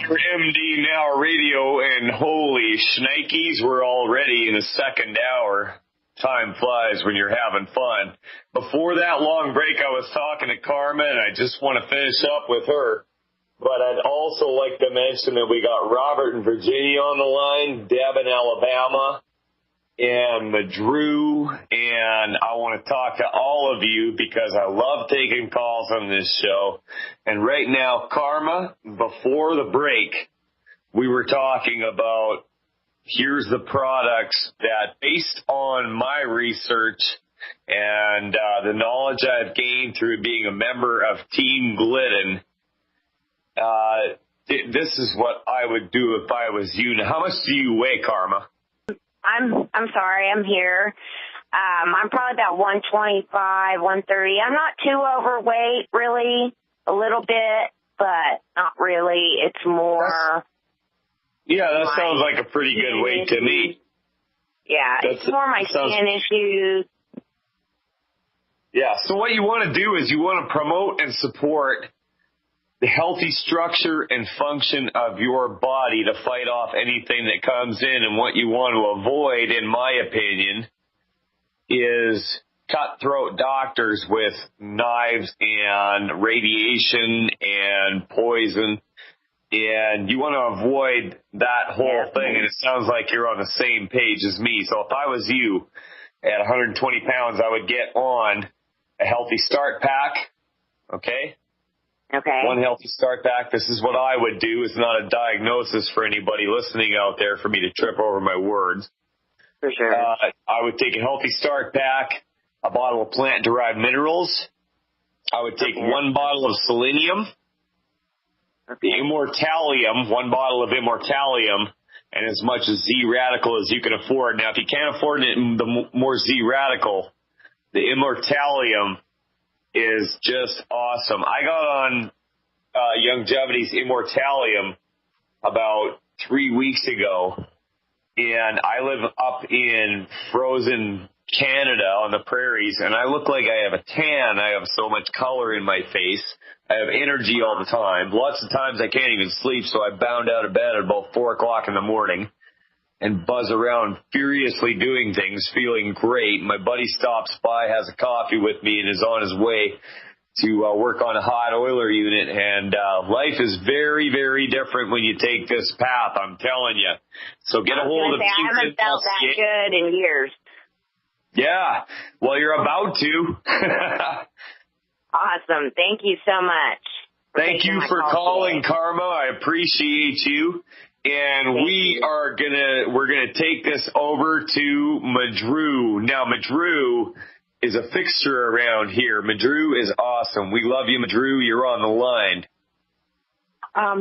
for MD Now Radio, and holy shnikes, we're already in the second hour. Time flies when you're having fun. Before that long break, I was talking to Karma, and I just want to finish up with her. But I'd also like to mention that we got Robert in Virginia on the line, Deb in Alabama, and Madrew, and I want to talk to all of you because I love taking calls on this show. And right now, Karma, before the break, we were talking about here's the products that, based on my research and the knowledge I've gained through being a member of Team Glidden, this is what I would do if I was you. Now, how much do you weigh, Karma? I'm sorry, I'm here. I'm probably about 125, 130. I'm not too overweight, really. A little bit, but not really. It's more. That sounds like a pretty good weight to me. Yeah, it's more my skin issues. Yeah, so what you want to do is you want to promote and support the healthy structure and function of your body to fight off anything that comes in. And what you want to avoid, in my opinion, is cutthroat doctors with knives and radiation and poison. And you want to avoid that whole thing. And it sounds like you're on the same page as me. So if I was you at 120 pounds, I would get on a Healthy Start Pack, okay? Okay. One Healthy Start Pack. This is what I would do. It's not a diagnosis for anybody listening out there for me to trip over my words. For sure. I would take a Healthy Start Pack, a bottle of plant-derived minerals. I would take one bottle of selenium, the Immortalium, one bottle of Immortalium, and as much as Z-Radical as you can afford. Now, if you can't afford it, the more Z-Radical, the Immortalium is just awesome. I got on Youngevity's Immortalium about 3 weeks ago, and I live up in frozen Canada on the prairies, and I look like I have a tan. I have so much color in my face. I have energy all the time. Lots of times I can't even sleep, so I bound out of bed at about 4 o'clock in the morning and buzz around furiously doing things, feeling great. My buddy stops by, has a coffee with me, and is on his way to work on a hot oiler unit. And life is very, very different when you take this path, I'm telling you. So get a hold of me. I haven't felt that good in years. Yeah, well, you're about to. Awesome. Thank you so much. Thank you for calling, Karma. I appreciate you. And we're gonna take this over to Madrew. Now, Madrew is a fixture around here. Madrew is awesome. We love you, Madrew. You're on the line.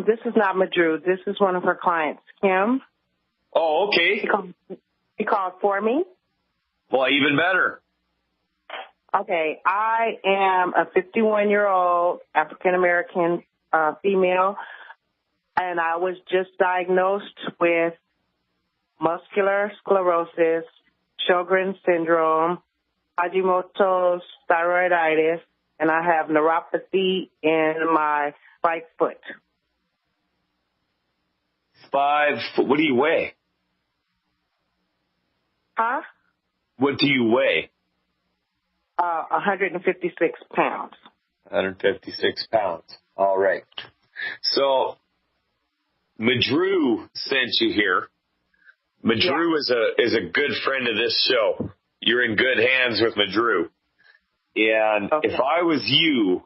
This is not Madrew. This is one of her clients, Kim. Oh, okay. She called for me. Well, even better. Okay, I am a 51-year-old African-American female, and I was just diagnosed with muscular sclerosis, Sjogren's syndrome, Hashimoto's thyroiditis, and I have neuropathy in my right foot. 5 foot. What do you weigh? Huh? What do you weigh? 156 pounds. 156 pounds. All right. So, Madrew sent you here. Madrew is a good friend of this show. You're in good hands with Madrew. And if I was you,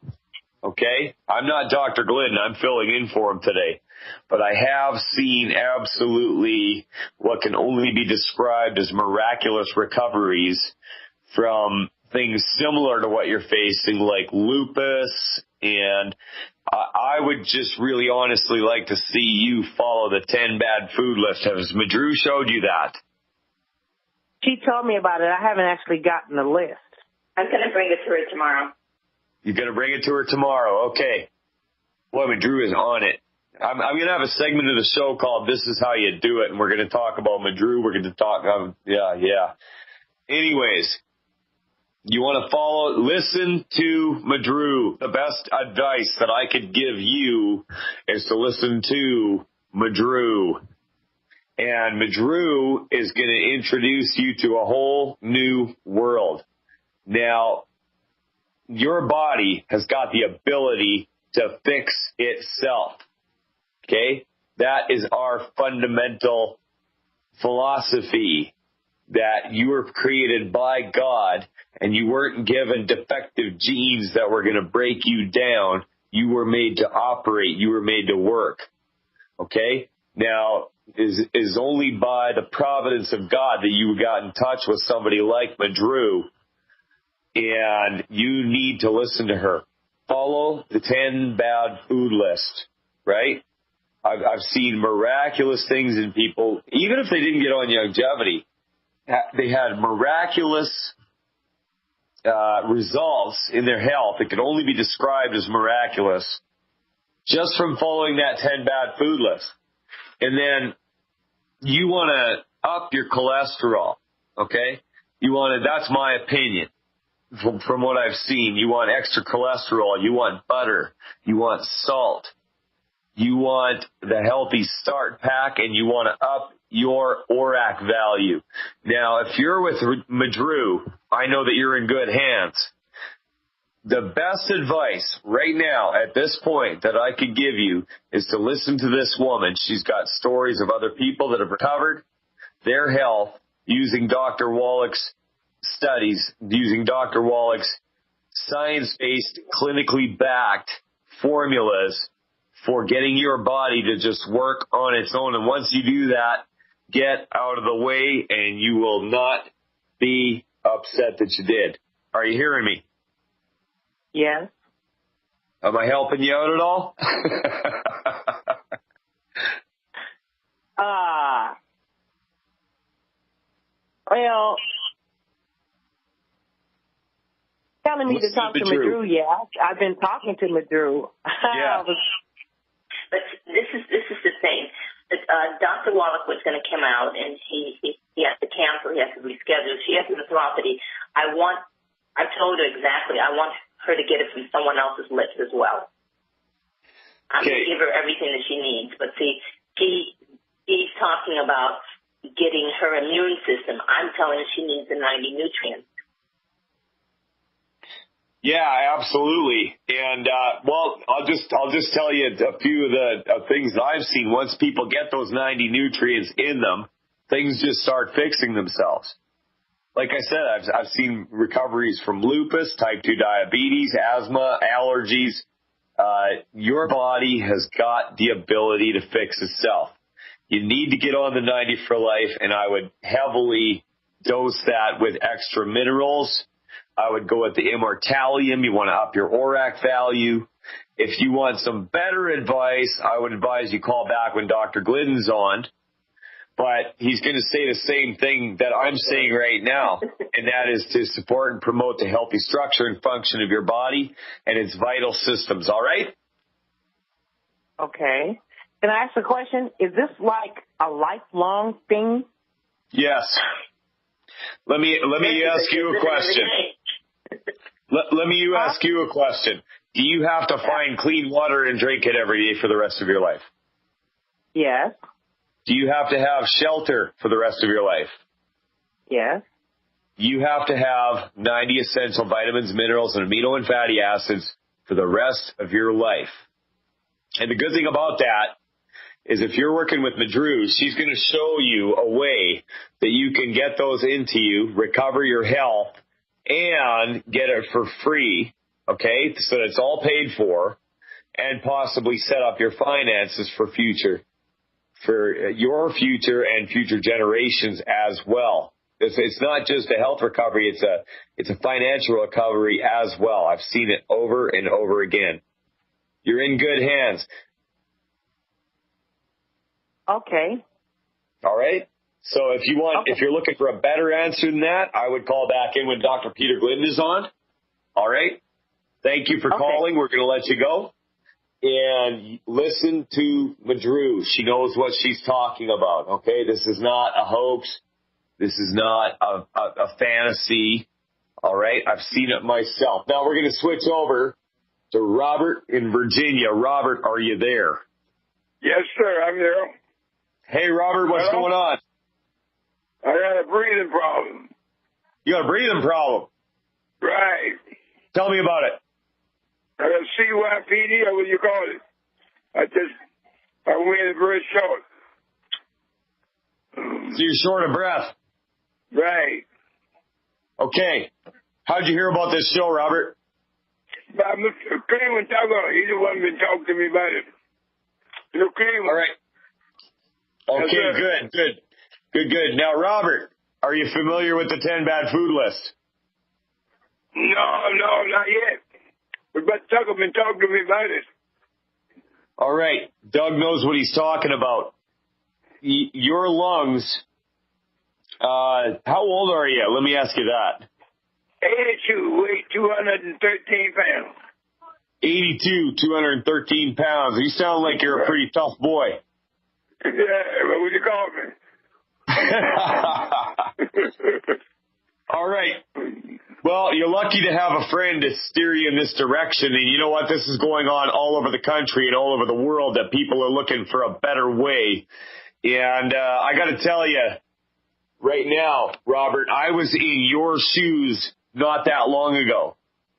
okay, I'm not Dr. Glidden. I'm filling in for him today. But I have seen absolutely what can only be described as miraculous recoveries from things similar to what you're facing, like lupus. And I would just really honestly like to see you follow the 10 bad food list. Has Madrew showed you that? She told me about it. I haven't actually gotten the list. I'm going to bring it to her tomorrow. You're going to bring it to her tomorrow. Okay. Boy, Madrew is on it. I'm going to have a segment of the show called This Is How You Do It, and we're going to talk about Madrew. We're going to talk, yeah. Anyways, You want to listen to Madru. The best advice that I could give you is to listen to Madru. And Madru is going to introduce you to a whole new world. Now, your body has got the ability to fix itself. Okay? That is our fundamental philosophy, that you were created by God and you weren't given defective genes that were going to break you down. You were made to operate. You were made to work. Okay? Now, is only by the providence of God that you got in touch with somebody like Madru, and you need to listen to her. Follow the 10 bad food list, right? I've seen miraculous things in people, even if they didn't get on longevity. They had miraculous results in their health that could only be described as miraculous just from following that 10 bad food list. And then you want to up your cholesterol, okay? That's my opinion from what I've seen. You want extra cholesterol. You want butter. You want salt. You want the Healthy Start Pack, and you want to up your ORAC value. Now, if you're with Madru, I know that you're in good hands. The best advice right now at this point that I could give you is to listen to this woman. She's got stories of other people that have recovered their health using Dr. Wallach's studies, using Dr. Wallach's science-based, clinically backed formulas for getting your body to just work on its own. And once you do that, get out of the way and you will not be upset that you did. Are you hearing me? Yes. Am I helping you out at all? Well, telling me to talk to Madru, yeah. I've been talking to Madru. Yeah. But this is the thing. Dr. Wallach was going to come out, and he has to cancel. He has to reschedule. She has nephropathy. I told her exactly. I want her to get it from someone else's lips as well. I'm going to give her everything that she needs. But see, he's talking about getting her immune system. I'm telling her she needs the 90 nutrients. Yeah, absolutely. And, I'll just tell you a few of the things that I've seen. Once people get those 90 nutrients in them, things just start fixing themselves. Like I said, I've seen recoveries from lupus, type 2 diabetes, asthma, allergies. Your body has got the ability to fix itself. You need to get on the 90 for life, and I would heavily dose that with extra minerals. I would go with the Immortalium. You want to up your ORAC value. If you want some better advice, I would advise you call back when Dr. Glidden's on. But he's going to say the same thing that I'm saying right now, and that is to support and promote the healthy structure and function of your body and its vital systems. All right? Okay. Can I ask a question? Is this like a lifelong thing? Yes. Let me ask you a question. Let me ask you a question. Do you have to find clean water and drink it every day for the rest of your life? Yes. Do you have to have shelter for the rest of your life? Yes. You have to have 90 essential vitamins, minerals, and amino and fatty acids for the rest of your life. And the good thing about that is if you're working with Madru, she's going to show you a way that you can get those into you, recover your health, and get it for free, okay, so that it's all paid for, and possibly set up your finances for your future and future generations as well. It's not just a health recovery, it's a financial recovery as well. I've seen it over and over again. You're in good hands. Okay. All right. So if you're looking for a better answer than that, I would call back in when Dr. Peter Glidden is on. All right. Thank you for calling. We're going to let you go. And listen to Madru. She knows what she's talking about. Okay. This is not a hoax. This is not a fantasy. All right? I've seen it myself. Now we're going to switch over to Robert in Virginia. Robert, are you there? Yes, sir. I'm there. Hey, Robert, what's going on? I got a breathing problem. You got a breathing problem? Right. Tell me about it. I got CYPD, or what you call it. I went very short. So you're short of breath? Right. Okay. How'd you hear about this show, Robert? By Mr. Cleveland, he's the one been talking to me about it. Mr. Cleveland. All right. Okay, good. Now, Robert, are you familiar with the 10 bad food list? No, not yet. But Tucker been talking to me about it. All right. Doug knows what he's talking about. Your lungs, how old are you? Let me ask you that. 82, weigh 213 pounds. 82, 213 pounds. You sound like you're a pretty tough boy. Yeah, what would you call me? All right. Well, you're lucky to have a friend to steer you in this direction. And you know what? This is going on all over the country and all over the world, that people are looking for a better way. And I got to tell you right now, Robert, I was in your shoes not that long ago.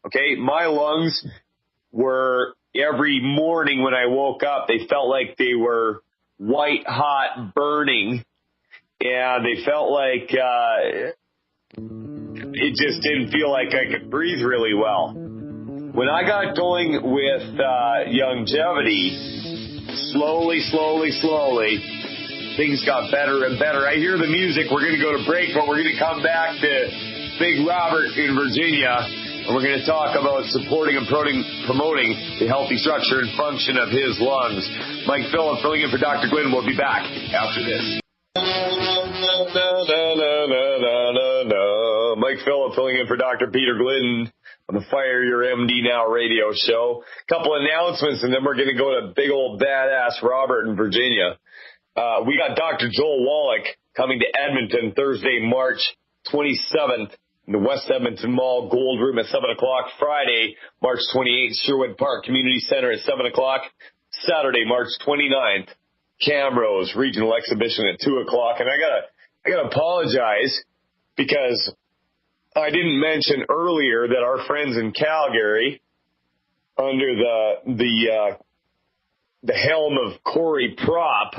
Okay? My lungs were, every morning when I woke up, they felt like they were white hot burning. And they felt like it just didn't feel like I could breathe really well. When I got going with longevity, slowly, things got better and better. I hear the music. We're going to go to break, but we're going to come back to Big Robert in Virginia, and we're going to talk about supporting and promoting the healthy structure and function of his lungs. Mike Phillip filling in for Dr. Glidden. We'll be back after this. Mike Phillip filling in for Dr. Peter Glidden on the Fire Your MD Now radio show. Couple announcements, and then we're going to go to big old badass Robert in Virginia. We got Dr. Joel Wallach coming to Edmonton Thursday, March 27th in the West Edmonton Mall Gold Room at 7 o'clock. Friday, March 28th, Sherwood Park Community Center at 7 o'clock. Saturday, March 29th, Camrose Regional Exhibition at 2 o'clock. And I gotta apologize because I didn't mention earlier that our friends in Calgary, under the helm of Corey Prop,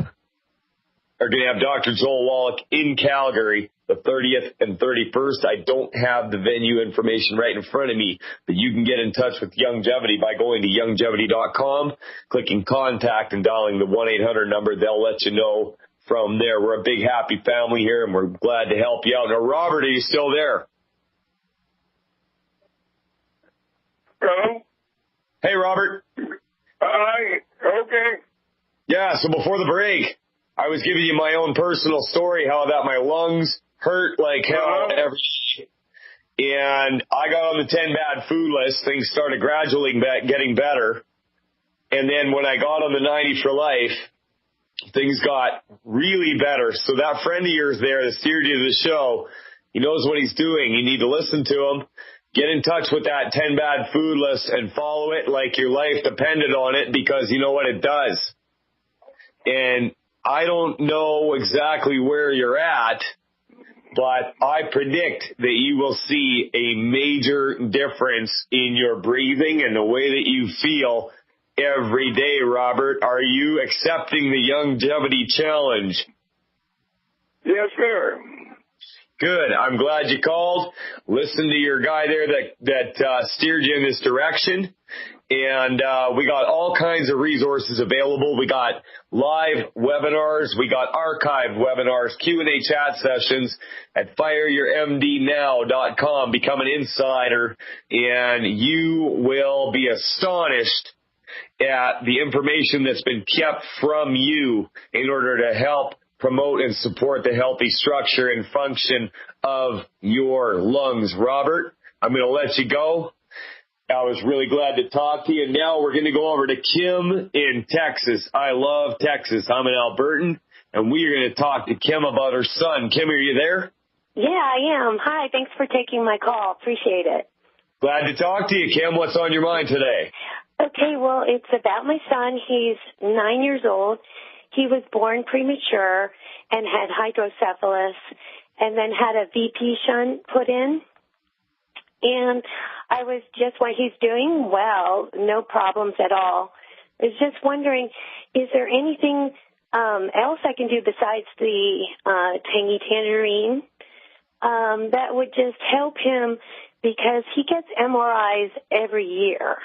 are going to have Dr. Joel Wallach in Calgary the 30th and 31st. I don't have the venue information right in front of me, but you can get in touch with Longevity by going to longevity.com, clicking contact, and dialing the 1-800 number. They'll let you know from there. We're a big, happy family here, and we're glad to help you out. Now, Robert, are you still there? Hello? Hey, Robert. Hi. Okay. Yeah, so before the break, I was giving you my own personal story, how that my lungs hurt like hell every day. And I got on the 10 bad food list. Things started gradually getting better. And then when I got on the 90 for life, things got really better. So that friend of yours there that steered you to the show, he knows what he's doing. You need to listen to him. Get in touch with that 10 bad food list and follow it like your life depended on it, because you know what it does. And I don't know exactly where you're at, but I predict that you will see a major difference in your breathing and the way that you feel every day, Robert. Are you accepting the longevity challenge? Yes, sir. Good. I'm glad you called. Listen to your guy there that steered you in this direction. And we got all kinds of resources available. We got live webinars. We got archived webinars, Q&A chat sessions at fireyourmdnow.com. Become an insider, and you will be astonished at the information that's been kept from you in order to help promote and support the healthy structure and function of your lungs. Robert, I'm going to let you go. I was really glad to talk to you. And now we're going to go over to Kim in Texas. I love Texas. I'm an Albertan, and we are going to talk to Kim about her son. Kim, are you there? Yeah, I am. Hi, thanks for taking my call. Appreciate it. Glad to talk to you, Kim. What's on your mind today? Okay, well, it's about my son. He's 9 years old. He was born premature and had hydrocephalus and then had a VP shunt put in. And I was just, well, he's doing well, no problems at all. I was just wondering, is there anything else I can do besides the tangy tangerine that would just help him, because he gets MRIs every year.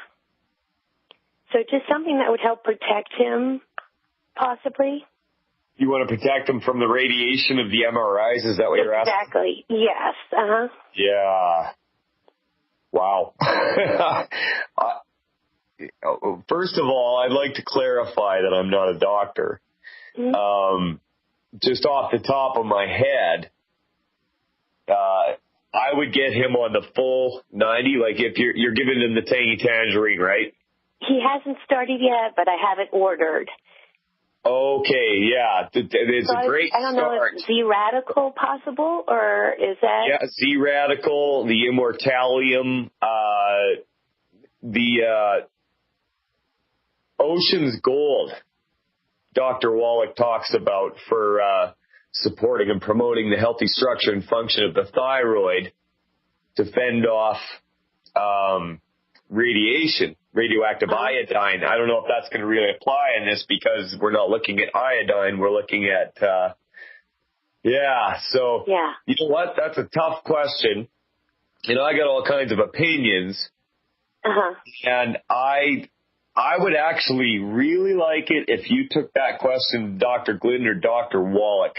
So just something that would help protect him, possibly. You want to protect him from the radiation of the MRIs? Is that what you're asking? Exactly. Yes. Uh-huh. Yeah. Wow. First of all, I'd like to clarify that I'm not a doctor. Mm-hmm. Just off the top of my head, I would get him on the full 90. Like if you're giving him the tangy tangerine, right? He hasn't started yet, but I have it ordered. Okay, yeah. It's so a great start. I don't know, is Z-Radical possible, or is that? Yeah, Z-Radical, the Immortalium, the Ocean's Gold, Dr. Wallach talks about for supporting and promoting the healthy structure and function of the thyroid to fend off radiation, radioactive iodine. I don't know if that's going to really apply in this because we're not looking at iodine. We're looking at, you know what? That's a tough question. You know, I got all kinds of opinions. And I would actually really like it if you took that question to Dr. Glidden or Dr. Wallach.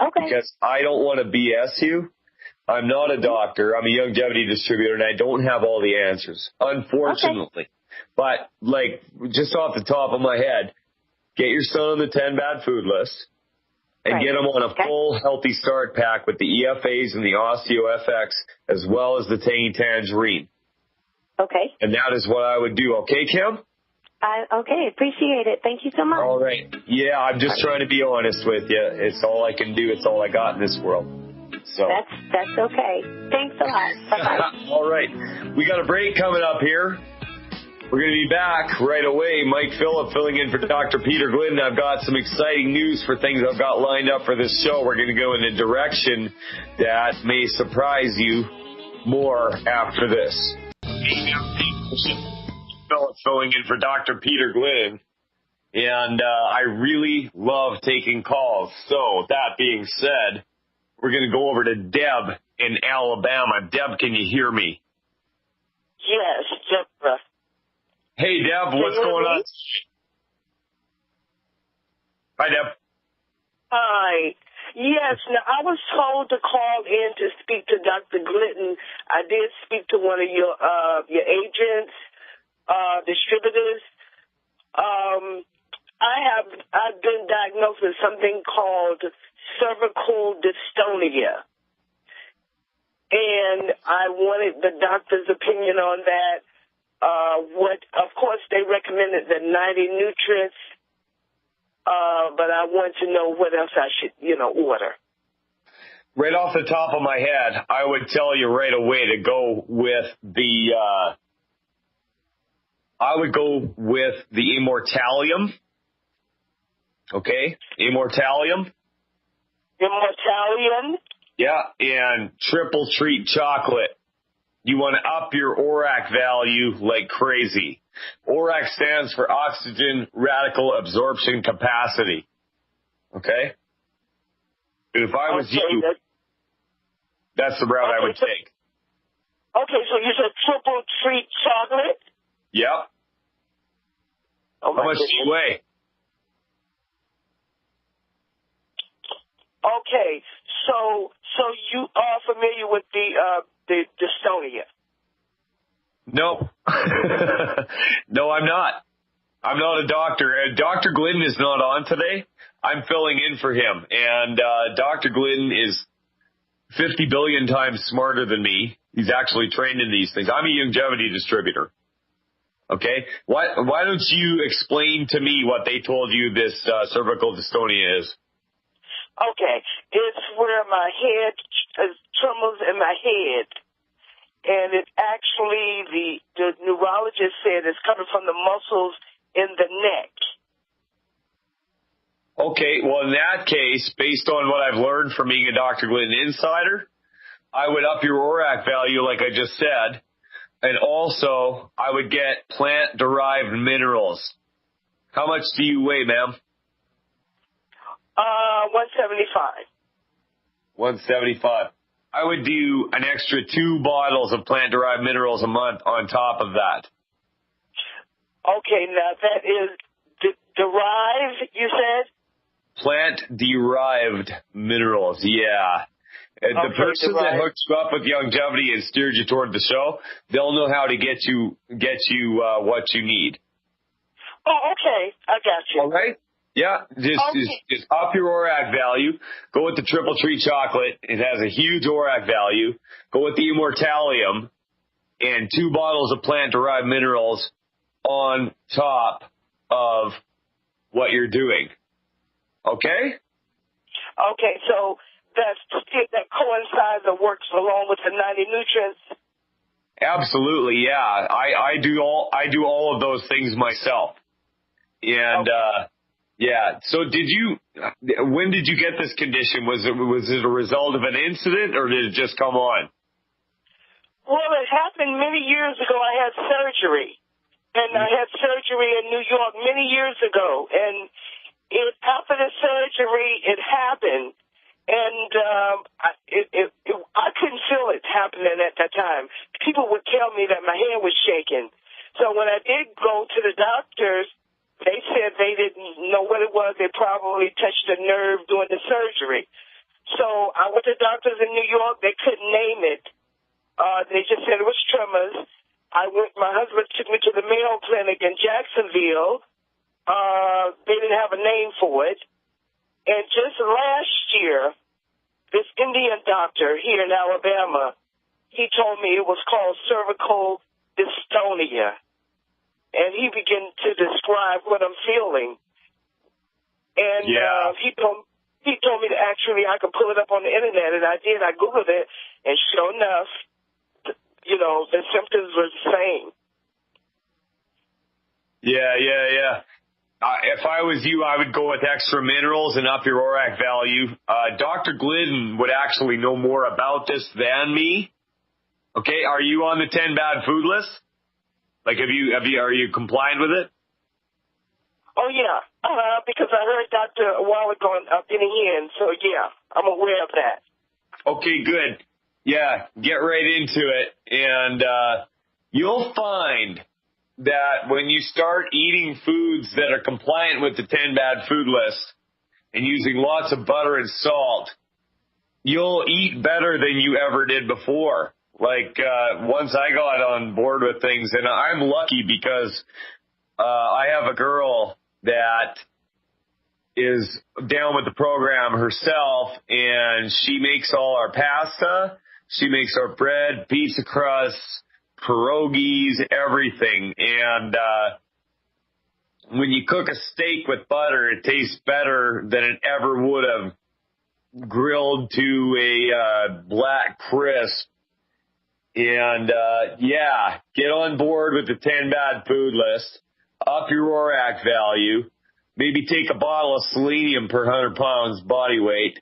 Okay. Because I don't want to BS you. I'm not a doctor. I'm a longevity distributor, and I don't have all the answers, unfortunately. Okay. But, like, just off the top of my head, get your son on the 10 bad food list and get him on a full healthy start pack with the EFAs and the OsteoFX as well as the tangy tangerine. Okay. And that is what I would do. Okay, Kim? Okay, appreciate it. Thank you so much. All right. Yeah, I'm just trying to be honest with you. It's all I can do. It's all I got in this world. So That's okay. Thanks a lot. Bye-bye. All right. We got a break coming up here. We're going to be back right away. Mike Phillip filling in for Dr. Peter Glidden. I've got some exciting news for things I've got lined up for this show. We're going to go in a direction that may surprise you more after this. Phillip filling in for Dr. Peter Glidden. And I really love taking calls. So that being said, we're going to go over to Deb in Alabama. Deb, can you hear me? Yes, Deborah. Hey, Deb, what's going on? Hi, Deb. Hi. Yes, now I was told to call in to speak to Dr. Glidden. I did speak to one of your agents, distributors. I've been diagnosed with something called cervical dystonia. And I wanted the doctor's opinion on that. Of course, they recommended the 90 nutrients, but I want to know what else I should, order. Right off the top of my head, I would tell you right away to go with the Immortalium. Okay? Immortalium. Immortalium? Yeah, and triple treat chocolate. You want to up your ORAC value like crazy. ORAC stands for oxygen radical absorption capacity. Okay? If I was you, that's the route I would take. Okay, so you said triple treat chocolate? Yep. Oh, how much do you weigh? Okay, so you are familiar with the dystonia? No. No, I'm not. I'm not a doctor. Dr. Glidden is not on today. I'm filling in for him. And Dr. Glidden is 50 billion times smarter than me. He's actually trained in these things. I'm a longevity distributor. Okay? Why don't you explain to me what they told you this cervical dystonia is? Okay. It's where my head, tremors in my head. And it actually, the neurologist said it's coming from the muscles in the neck. Okay, well, in that case, based on what I've learned from being a Dr. Glidden insider, I would up your ORAC value, like I just said, and also I would get plant-derived minerals. How much do you weigh, ma'am? 175. 175. I would do an extra 2 bottles of plant-derived minerals a month on top of that. Okay, now that is derived, you said? Plant-derived minerals, yeah. The person that hooks you up with longevity and steers you toward the show, they'll know how to get you what you need. Oh, okay. I got you. All right? Yeah, just up your ORAC value. Go with the Triple Tree Chocolate. It has a huge ORAC value. Go with the Immortalium and 2 bottles of plant-derived minerals on top of what you're doing. Okay? Okay, so that coincides or works along with the 90 nutrients? Absolutely, yeah. I do all of those things myself. And yeah. So when did you get this condition? Was it a result of an incident or did it just come on? Well, it happened many years ago. I had surgery. And I had surgery in New York many years ago. And after the surgery, it happened. And I couldn't feel it happening at that time. People would tell me that my hand was shaking. So when I did go to the doctors, they said they didn't know what it was. They probably touched a nerve during the surgery. So I went to doctors in New York. They couldn't name it. They just said it was tremors. My husband took me to the Mayo Clinic in Jacksonville. They didn't have a name for it. And just last year, this Indian doctor here in Alabama, he told me it was called cervical dystonia. And he began to describe what I'm feeling. And he told me that actually I could pull it up on the internet, and I did. I Googled it, and sure enough, the symptoms were the same. Yeah. If I was you, I would go with extra minerals and up your ORAC value. Dr. Glidden would actually know more about this than me. Okay, are you on the 10 bad food list? Like, are you compliant with it? Oh, yeah, because I heard Dr. a while ago getting in, so yeah, I'm aware of that. Okay, good. Yeah, get right into it, and you'll find that when you start eating foods that are compliant with the 10 bad food list and using lots of butter and salt, you'll eat better than you ever did before. Like, once I got on board with things, and I'm lucky because I have a girl that is down with the program herself, and she makes all our pasta, she makes our bread, pizza crusts, pierogies, everything. And when you cook a steak with butter, it tastes better than it ever would have grilled to a black crisp. And get on board with the 10 bad food list, up your ORAC value, maybe take a bottle of selenium per 100 pounds body weight,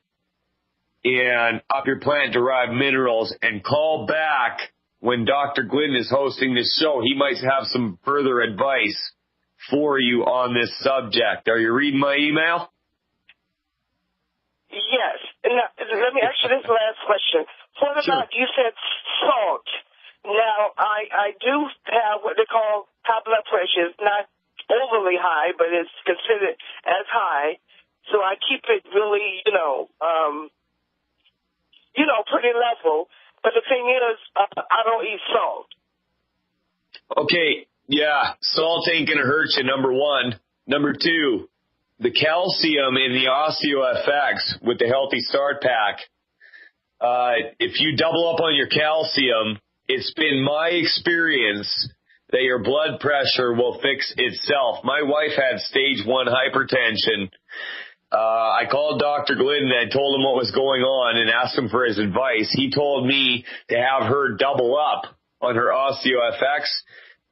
and up your plant-derived minerals, and call back when Dr. Glidden is hosting this show. He might have some further advice for you on this subject. Are you reading my email? Yes. Now, let me ask you this last question. What about, you said salt. Now, I do have what they call high blood pressure. It's not overly high, but it's considered as high. So I keep it really, pretty level. But the thing is, I don't eat salt. Okay, yeah, salt ain't going to hurt you, number one. Number two, the calcium in the OsteoFX with the Healthy Start Pack, if you double up on your calcium, it's been my experience that your blood pressure will fix itself. My wife had stage 1 hypertension, I called Dr. Glidden and I told him what was going on and asked him for his advice. He told me to have her double up on her OsteoFX,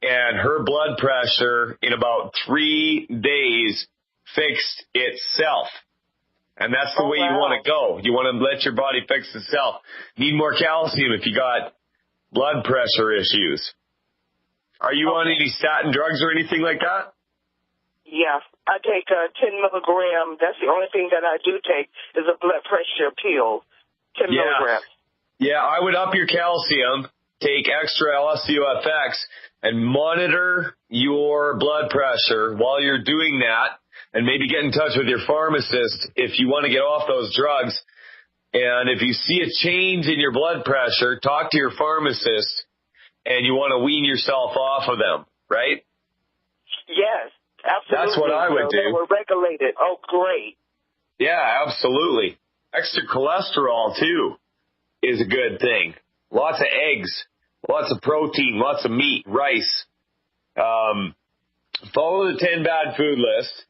and her blood pressure in about 3 days fixed itself. And that's the way you want to go. You want to let your body fix itself. Need more calcium if you got blood pressure issues. Are you on any statin drugs or anything like that? Yeah, I take 10 milligram. That's the only thing that I do take is a blood pressure pill, 10 milligrams. Yeah, I would up your calcium, take extra OsteoFX, and monitor your blood pressure while you're doing that, and maybe get in touch with your pharmacist if you want to get off those drugs. And if you see a change in your blood pressure, talk to your pharmacist, and you want to wean yourself off of them, right? Yes, absolutely. That's what I would do. They were regulated. Oh, great. Yeah, absolutely. Extra cholesterol, too, is a good thing. Lots of eggs, lots of protein, lots of meat, rice. Follow the 10 bad food list.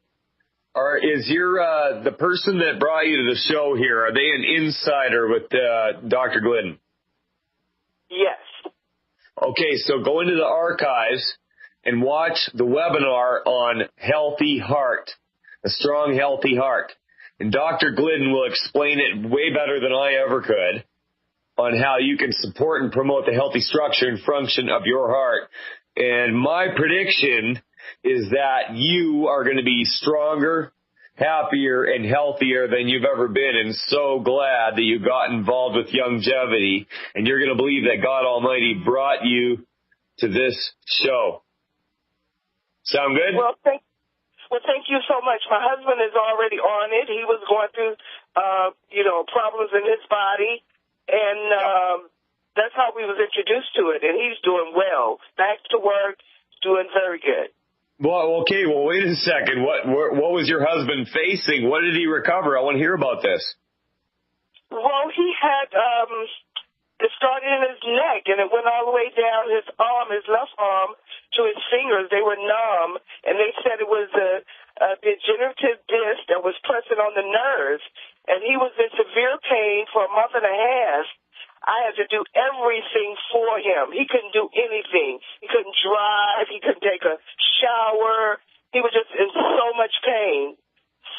Is your the person that brought you to the show here, are they an insider with Dr. Glidden? Yes. Okay, so go into the archives and watch the webinar on healthy heart, a strong, healthy heart. And Dr. Glidden will explain it way better than I ever could on how you can support and promote the healthy structure and function of your heart. And my prediction is that you are going to be stronger, happier, and healthier than you've ever been, and so glad that you got involved with longevity, and you're going to believe that God Almighty brought you to this show. Sound good? Well, thank you so much. My husband is already on it. He was going through, problems in his body, and that's how we was introduced to it, and he's doing well. Back to work, doing very good. Well, okay. Well, wait a second. What was your husband facing? What did he recover? I want to hear about this. Well, he had it started in his neck, and it went all the way down his arm, his left arm, to his fingers. They were numb, and they said it was a degenerative disc that was pressing on the nerves, and he was in severe pain for a month and a half. I had to do everything for him. He couldn't do anything. He couldn't drive. He couldn't take a shower. He was just in so much pain.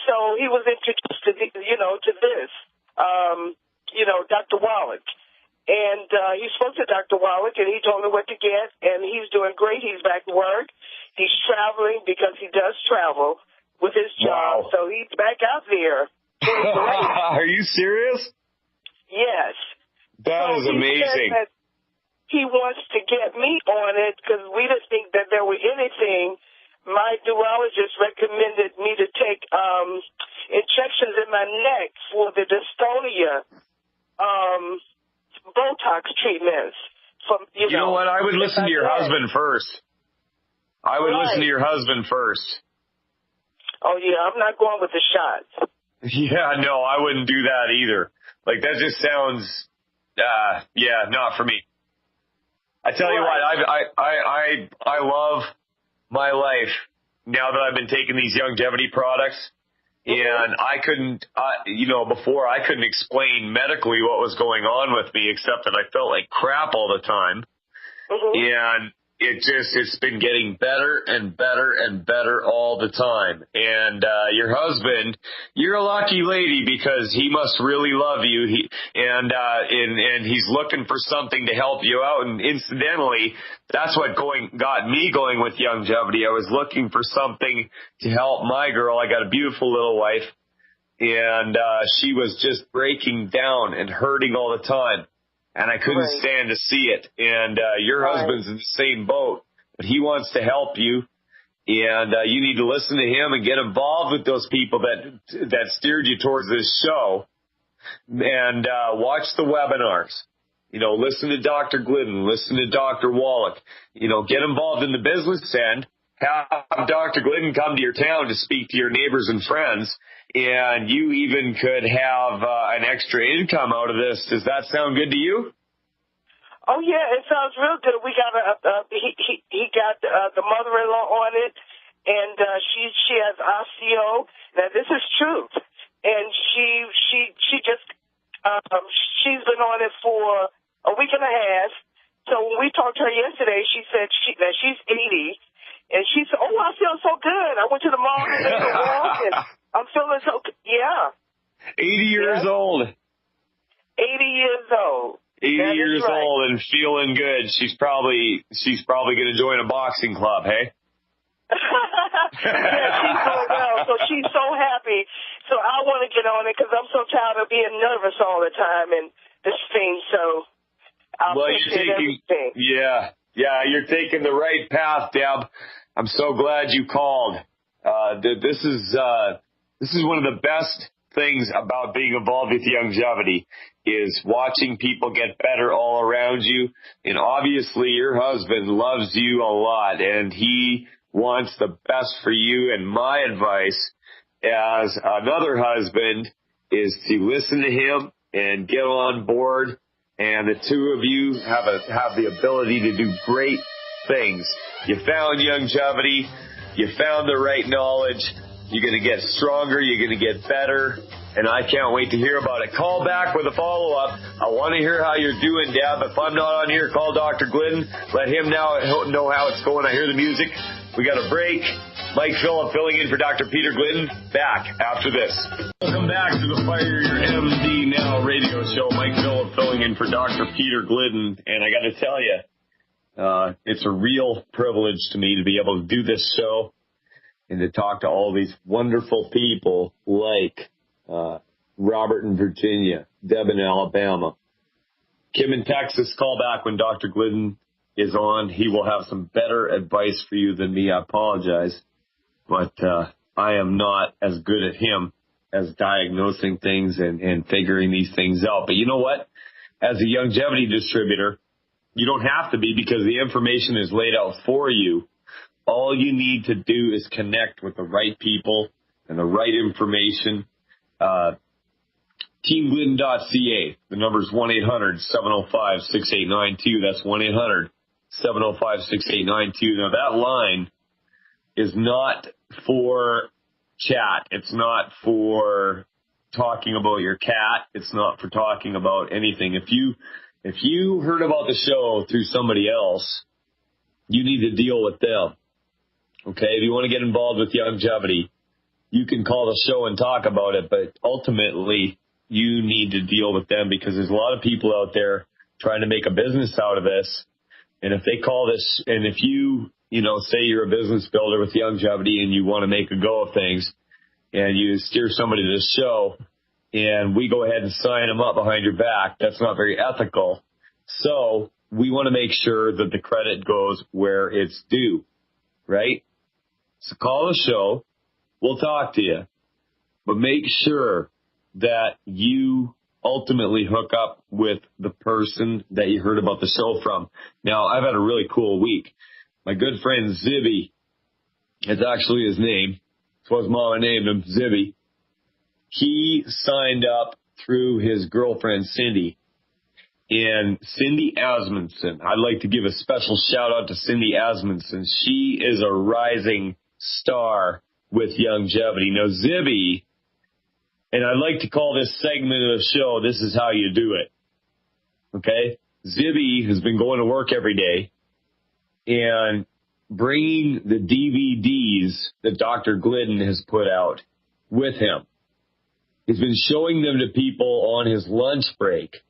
So he was introduced to this, Dr. Wallach. And he spoke to Dr. Wallach, and he told me what to get, and he's doing great. He's back to work. He's traveling because he does travel with his job. Wow. So he's back out there. Are you serious? Yes. That is amazing. He wants to get me on it because we didn't think that there was anything. My neurologist recommended me to take injections in my neck for the dystonia, Botox treatments. You know what? I would listen to your husband first. Listen to your husband first. Oh, yeah, I'm not going with the shots. Yeah, no, I wouldn't do that either. Like, that just sounds... not for me. I tell you what, I love my life now that I've been taking these longevity products, and I couldn't, before I couldn't explain medically what was going on with me except that I felt like crap all the time, and it's been getting better and better and better all the time. And your husband, you're a lucky lady because he must really love you. And he's looking for something to help you out. And incidentally, that's what got me going with longevity. I was looking for something to help my girl. I got a beautiful little wife, and she was just breaking down and hurting all the time. And I couldn't stand to see it. And your husband's in the same boat, but he wants to help you. And you need to listen to him and get involved with those people that steered you towards this show. And watch the webinars. Listen to Dr. Glidden, listen to Dr. Wallach. Get involved in the business end. Have Dr. Glidden come to your town to speak to your neighbors and friends. And you even could have an extra income out of this. Does that sound good to you? Oh, yeah, it sounds real good. We got he got the mother-in-law on it, and she has osteo. Now, this is truth. she just she's been on it for a week and a half. So when we talked to her yesterday, she said that she's 80, and she said, "Oh, I feel so good. I went to the mall and did a walk, and I'm feeling so good." Yeah. 80 years old. 80 years old. 80 years old and feeling good. She's probably going to join a boxing club, hey? Yeah, she's doing well, so she's so happy. So I want to get on it because I'm so tired of being nervous all the time and this thing. So you're taking the right path, Deb. I'm so glad you called. This is one of the best things about being involved with longevity is watching people get better all around you. And obviously your husband loves you a lot and he wants the best for you. And my advice as another husband is to listen to him and get on board. And the two of you have the ability to do great things. You found longevity. You found the right knowledge. You're going to get stronger. You're going to get better. And I can't wait to hear about it. Call back with a follow-up. I want to hear how you're doing, Deb. If I'm not on here, call Dr. Glidden. Let him know how it's going. I hear the music. We got a break. Mike Phillip filling in for Dr. Peter Glidden. Back after this. Welcome back to the Fire Your MD Now radio show. Mike Phillip filling in for Dr. Peter Glidden. And I got to tell you, it's a real privilege to me to be able to do this show and to talk to all these wonderful people like Robert in Virginia, Deb in Alabama, Kim in Texas. Call back when Dr. Glidden is on. He will have some better advice for you than me. I apologize, but I am not as good at him as diagnosing things and figuring these things out. But you know what? As a longevity distributor, you don't have to be because the information is laid out for you. All you need to do is connect with the right people and the right information. TeamGlidden.ca. The number is 1-800-705-6892. That's 1-800-705-6892. Now, that line is not for chat. It's not for talking about your cat. It's not for talking about anything. If you heard about the show through somebody else, you need to deal with them. Okay? If you want to get involved with longevity, you can call the show and talk about it, but ultimately you need to deal with them because there's a lot of people out there trying to make a business out of this. And if they call this, and if you say you're a business builder with longevity and you want to make a go of things and you steer somebody to this show and we go ahead and sign them up behind your back, that's not very ethical. So we want to make sure that the credit goes where it's due, right? So call the show. We'll talk to you, but make sure that you ultimately hook up with the person that you heard about the show from. Now, I've had a really cool week. My good friend Zibby, it's actually his name. It's what his mama named him, Zibby. He signed up through his girlfriend, Cindy. And Cindy Asmundson, I'd like to give a special shout out to Cindy Asmundson. She is a rising star with longevity. Now, Zibby, and I'd like to call this segment of the show, This Is How You Do It. Okay? Zibby has been going to work every day and bringing the DVDs that Dr. Glidden has put out with him. He's been showing them to people on his lunch break.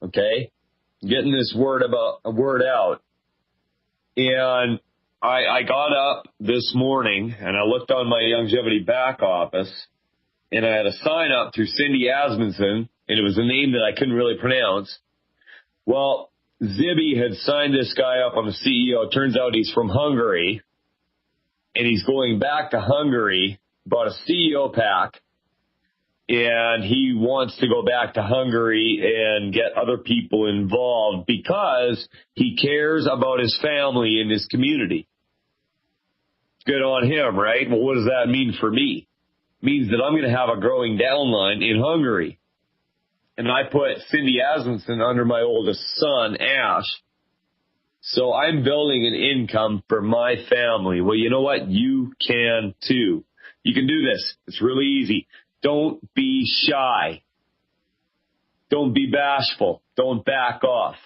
Okay? Getting this word out. And I got up this morning and I looked on my longevity back office and I had a sign up through Cindy Asmundson and it was a name that I couldn't really pronounce. Well, Zibby had signed this guy up on the CEO. It turns out he's from Hungary and he's going back to Hungary, bought a CEO pack, and he wants to go back to Hungary and get other people involved because he cares about his family and his community. Good on him, right? Well, what does that mean for me? It means that I'm going to have a growing downline in Hungary. And I put Cindy Asmundson under my oldest son, Ash. So I'm building an income for my family. Well, you know what? You can too. You can do this. It's really easy. Don't be shy. Don't be bashful. Don't back off.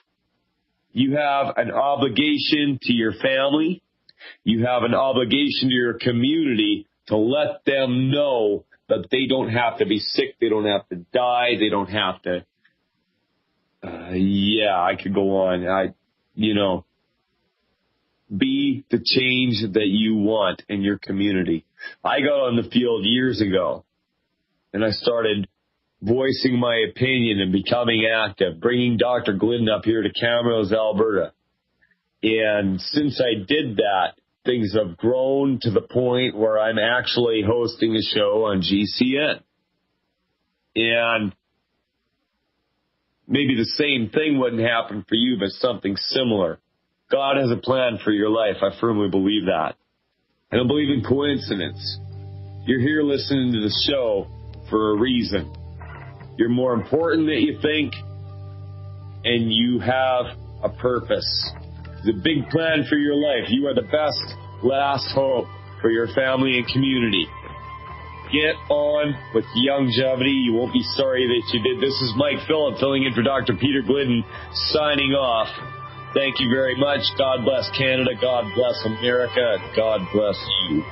You have an obligation to your family. You have an obligation to your community to let them know that they don't have to be sick. They don't have to die. They don't have to. I could go on. Be the change that you want in your community. I got on the field years ago, and I started voicing my opinion and becoming active, bringing Dr. Glidden up here to Camrose, Alberta. And since I did that, things have grown to the point where I'm actually hosting a show on GCN. And maybe the same thing wouldn't happen for you, but something similar. God has a plan for your life. I firmly believe that. I don't believe in coincidence. You're here listening to the show for a reason. You're more important than you think, and you have a purpose. There's a big plan for your life. You are the best last hope for your family and community. Get on with longevity. You won't be sorry that you did. This is Mike Phillip filling in for Dr. Peter Glidden, signing off. Thank you very much. God bless Canada. God bless America. God bless you.